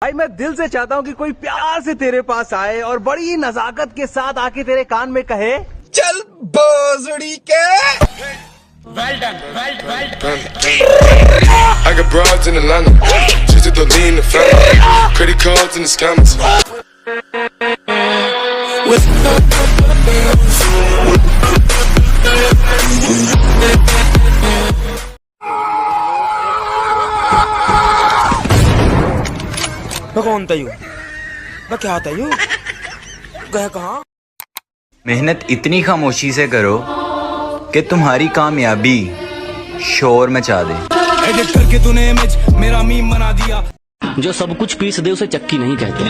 भाई मैं दिल से चाहता हूँ कि कोई प्यार से तेरे पास आए और बड़ी नजाकत के साथ आके तेरे कान में कहे, चल बोजड़ी के। Well done, well done. I got broads in Atlanta, just to lean the family, credit cards in the scammers. मैं कौन था यू? मैं क्या था यू? गया कहाँ? मेहनत इतनी खामोशी से करो कि तुम्हारी कामयाबी शोर मचा दे। एडिट करके तूने इमेज मेरा मीम बना दिया। जो सब कुछ पीस दे उसे चक्की नहीं कहते,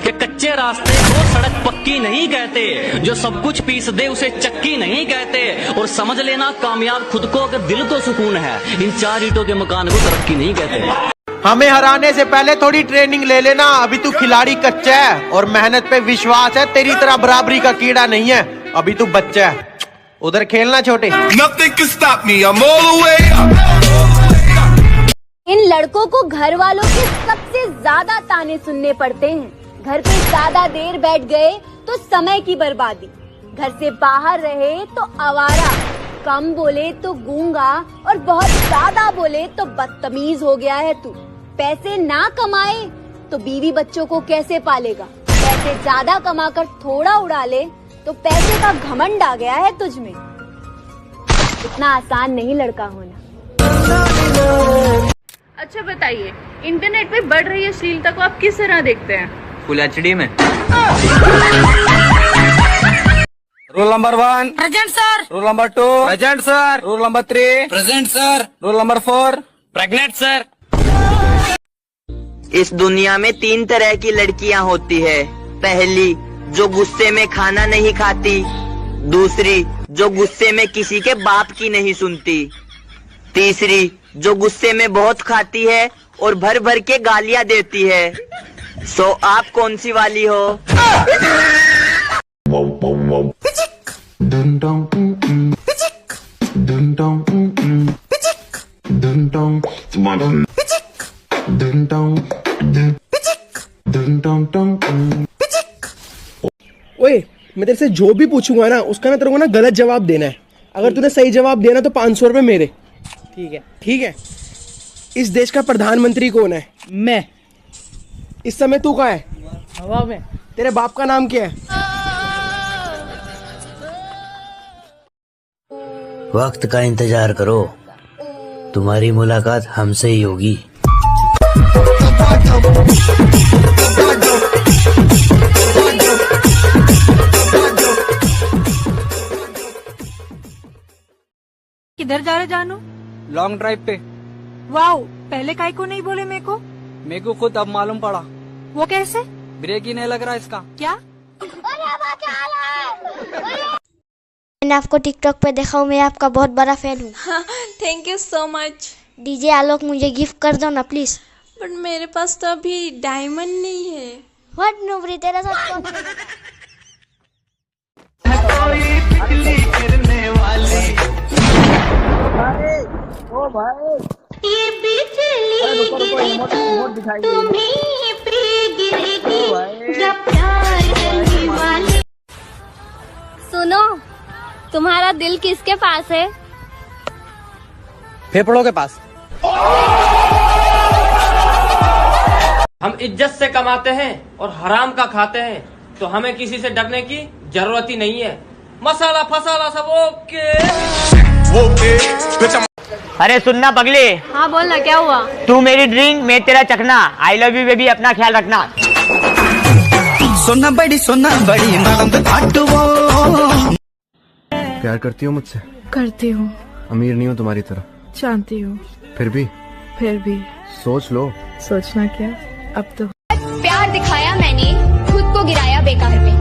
कि कच्चे रास्ते को सड़क पक्की नहीं कहते। जो सब कुछ पीस दे उसे चक्की नहीं कहते। और समझ लेना कामयाब खुद को अगर दिल को सुकून है, इन 4 ईंटों के मकान को तरक्की नहीं कहते। हमें हराने से पहले थोड़ी ट्रेनिंग ले लेना। अभी तू खिलाड़ी कच्चा है और मेहनत पे विश्वास है। तेरी तरह बराबरी का कीड़ा नहीं है, अभी तू बच्चा है। उधर खेलना छोटे। Nothing can stop me, I'm all the way up. इन लड़कों को घर वालों के सबसे ज्यादा ताने सुनने पड़ते हैं। घर पे ज्यादा देर बैठ गए तो समय की बर्बादी, घर से बाहर रहे तो आवारा, कम बोले तो गूंगा और बहुत ज्यादा बोले तो बदतमीज हो गया है तू। पैसे ना कमाए तो बीवी बच्चों को कैसे पालेगा? पैसे ज्यादा कमाकर थोड़ा उड़ा ले तो पैसे का घमंड आ गया है तुझ में। इतना आसान नहीं लड़का होना। अच्छा बताइए, इंटरनेट पे बढ़ रही अश्लीलता को आप किस तरह देखते हैं? फुल एचडी में। Roll number 1 present sir. Roll number 2 present sir. Roll number 3 present sir. Roll number 4 pregnant sir. इस दुनिया में 3 तरह की लड़कियां होती है। पहली, जो गुस्से में खाना नहीं खाती। दूसरी, जो गुस्से में किसी के बाप की नहीं सुनती। तीसरी, जो गुस्से में बहुत खाती है और भर भर के गालियां देती है। सो आप कौन सी वाली हो? ओए, मैं तेरे से जो भी पूछूंगा ना उसका ना तेरे को ना गलत जवाब देना है। अगर तूने सही जवाब दिया ना तो 500 रुपए मेरे। ठीक है? ठीक है। इस देश का प्रधानमंत्री कौन है? मैं। इस समय तू कहाँ है? हवा में। तेरे बाप का नाम क्या है? वक्त का इंतजार करो, तुम्हारी मुलाकात हमसे ही होगी। किधर जा रहे जानू? लॉन्ग ड्राइव पे। वाओ, पहले काहे को नहीं बोले मेरे को? मेरे को खुद अब मालूम पड़ा। वो कैसे? ब्रेक ही नहीं लग रहा इसका। क्या? मैंने आपको टिकटॉक पे देखा हूँ, मैं आपका बहुत बड़ा फैन हूँ। Thank you so much. DJ Alok मुझे गिफ्ट कर दो ना प्लीज। बट मेरे पास तो अभी डायमंड नहीं है। व्हाट नोबरी, तेरा साथ कौन है? ये बिजली गिरी तो तुम्हीं पे गिरेगी जब प्यार करने वाले। सुनो, तुम्हारा दिल किसके पास है? फेफड़ों के पास। हम इज्जत से कमाते हैं और हराम का खाते हैं, तो हमें किसी से डरने की जरूरत ही नहीं है। मसाला फसाला सब ओके। अरे सुनना पगले। हाँ बोलना, क्या हुआ? तू मेरी ड्रिंक, मैं तेरा चखना। आई लव यू बेबी, अपना ख्याल रखना। सोना बड़ी प्यार करती हो मुझसे? करती हूँ। अमीर नहीं हूँ तुम्हारी तरह, जानती हूँ। फिर भी सोच लो। सोचना क्या, अब तो। प्यार दिखाया मैंने, खुद को गिराया बेकार में।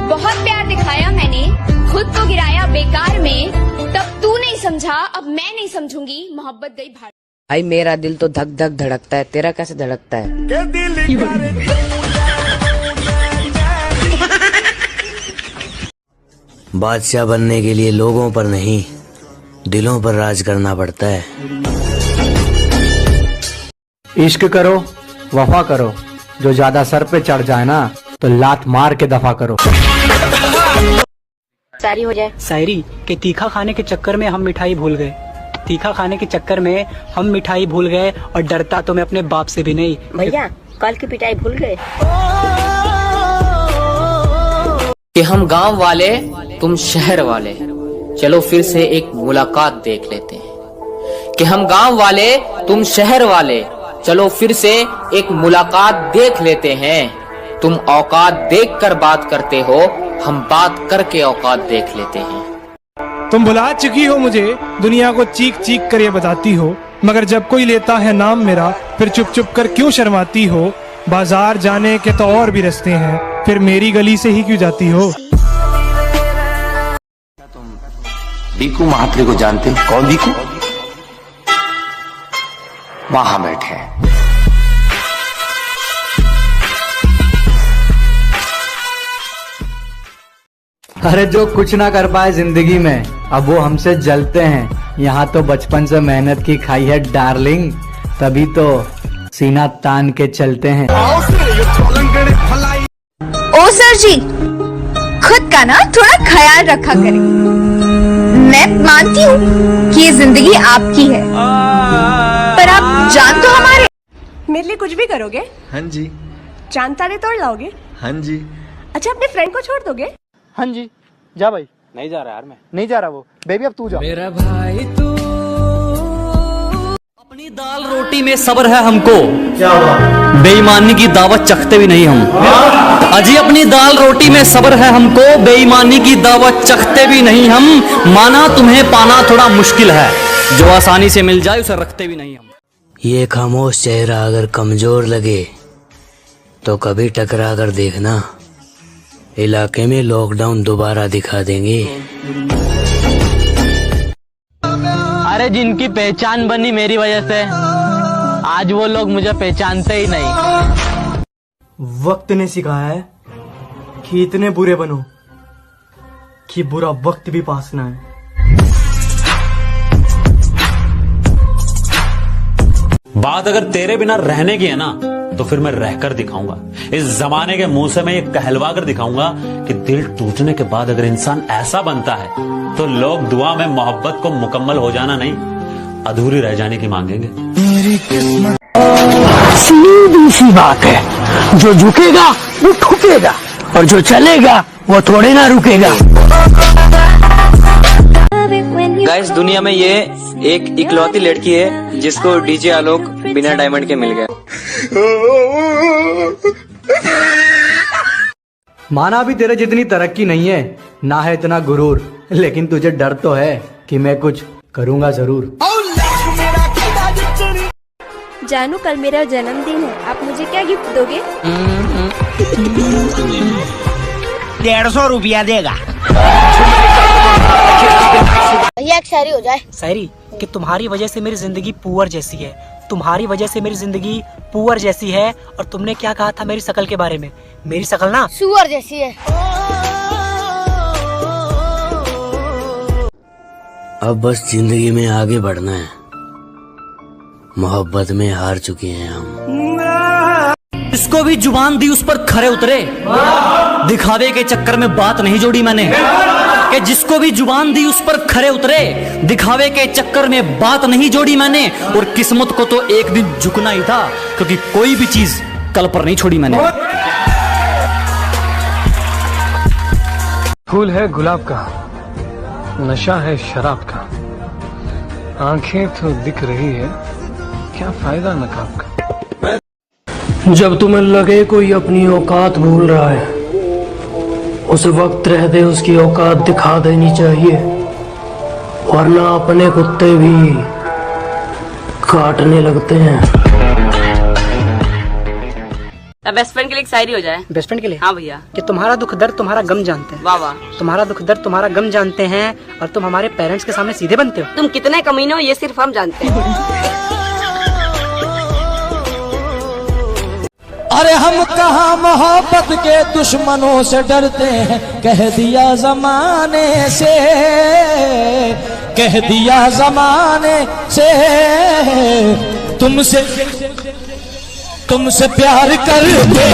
बहुत प्यार दिखाया मैंने, खुद को गिराया बेकार में। तब तू नहीं समझा, अब मैं नहीं समझूंगी, मोहब्बत गई भाड़। भाई मेरा दिल तो धक धक धड़कता है, तेरा कैसे धड़कता है? बादशाह बनने के लिए लोगों पर नहीं, दिलों पर राज करना पड़ता है। इश्क करो वफा करो, जो ज्यादा सर पे चढ़ जाए ना तो लात मार के दफा करो। शायरी हो जाए। शायरी के तीखा खाने के चक्कर में हम मिठाई भूल गए, तीखा खाने के चक्कर में हम मिठाई भूल गए, और डरता तो मैं अपने बाप से भी नहीं। भैया कल की पिटाई भूल गए। कि हम गांव वाले तुम शहर वाले, चलो फिर से एक मुलाकात देख लेते हैं। कि हम गांव वाले तुम शहर वाले, चलो फिर से एक मुलाकात देख लेते हैं। तुम औकात देख कर बात करते हो, हम बात करके औकात देख लेते हैं। तुम बुला चुकी हो मुझे, दुनिया को चीख चीख कर ये बताती हो, मगर जब कोई लेता है नाम मेरा फिर चुप चुप कर क्यों शर्माती हो। बाजार जाने के तो और भी रास्ते हैं, फिर मेरी गली से ही क्यों जाती हो। बीकू महात्रे को जानते हो? कौन बीकू? वहां बैठे हैं। अरे जो कुछ ना कर पाए जिंदगी में, अब वो हमसे जलते हैं। यहाँ तो बचपन से मेहनत की खाई है डार्लिंग, तभी तो सीना तान के चलते हैं। ओ सर जी, खुद का ना थोड़ा ख्याल रखा करें। मैं मानती हूँ कि ये जिंदगी आपकी है, पर आप जान तो हमारे। मेरे लिए कुछ भी करोगे? हाँ जी। चांद तारे तोड़ लाओगे? हाँ जी। अच्छा, अपने फ्रेंड को छोड़ दोगे? हाँ जी। जा भाई। नहीं जा रहा यार, मैं नहीं जा रहा वो। बेबी अब तू जा। मेरा भाई तू अपनी दाल रोटी में सब्र है हमको, क्या बेईमानी की दावत चखते भी नहीं हम। अजी अपनी दाल रोटी में सब्र है हमको, बेईमानी की दावत चखते भी नहीं हम। माना तुम्हें पाना थोड़ा मुश्किल है, जो आसानी से मिल जाए उसे रखते भी नहीं हम। ये खामोश चेहरा अगर कमजोर लगे तो कभी टकरा कर देखना, इलाके में लॉकडाउन दोबारा दिखा देंगे। अरे जिनकी पहचान बनी मेरी वजह से, आज वो लोग मुझे पहचानते ही नहीं। वक्त ने सिखाया है कि इतने बुरे बनो कि बुरा वक्त भी पास ना है। बात अगर तेरे बिना रहने की है ना, तो फिर मैं रहकर दिखाऊंगा। इस जमाने के मुंह से मैं ये कहलवा कर दिखाऊंगा कि दिल टूटने के बाद अगर इंसान ऐसा बनता है तो लोग दुआ में मोहब्बत को मुकम्मल हो जाना नहीं, अधूरी रह जाने की मांगेंगे। सीधी सी बात है, जो झुकेगा वो ठुकेगा, और जो चलेगा वो थोड़े ना रुकेगा। गाइस, दुनिया में ये एक इकलौती लड़की है जिसको डीजे आलोक बिना डायमंड के मिल गया। माना भी तेरे जितनी तरक्की नहीं है, ना है इतना गुरूर, लेकिन तुझे डर तो है कि मैं कुछ करूंगा जरूर। जानू, कल मेरा जन्मदिन है, आप मुझे क्या गिफ्ट दोगे? 150 रुपया देगा। भैया एक शायरी हो जाए। शायरी कि तुम्हारी वजह से मेरी जिंदगी पुअर जैसी है, तुम्हारी वजह से मेरी जिंदगी पुअर जैसी है। और तुमने क्या कहा था मेरी शकल के बारे में? मेरी शकल ना सुअर जैसी है। अब बस जिंदगी में आगे बढ़ना है, मोहब्बत में हार चुके हैं हम। इसको भी जुबान दी उस पर खरे उतरे, दिखावे के चक्कर में बात नहीं जोड़ी मैंने। कि जिसको भी जुबान दी उस पर खरे उतरे, दिखावे के चक्कर में बात नहीं जोड़ी मैंने। और किस्मत को तो एक दिन झुकना ही था, क्योंकि कोई भी चीज कल पर नहीं छोड़ी मैंने। फूल है गुलाब का, नशा है शराब का, आंखें तो दिख रही है, क्या फायदा नकाब का। जब तुम्हें लगे कोई अपनी औकात भूल रहा है, उस वक्त रहते उसकी औकात दिखा देनी चाहिए, वरना अपने कुत्ते भी काटने लगते हैं। बेस्ट फ्रेंड के लिए एक शायरी हो जाए। बेस्ट फ्रेंड के लिए? हाँ भैया। कि तुम्हारा दुख दर्द तुम्हारा गम जानते हैं। वाह वाह। तुम्हारा दुख दर्द तुम्हारा गम जानते हैं, और तुम हमारे पेरेंट्स के सामने सीधे बनते हो। तुम कितने कमीने हो ये सिर्फ हम जानते हैं। अरे हम कहाँ मोहब्बत के दुश्मनों से डरते हैं, कह दिया जमाने से, कह दिया जमाने से तुमसे। तुमसे प्यार करके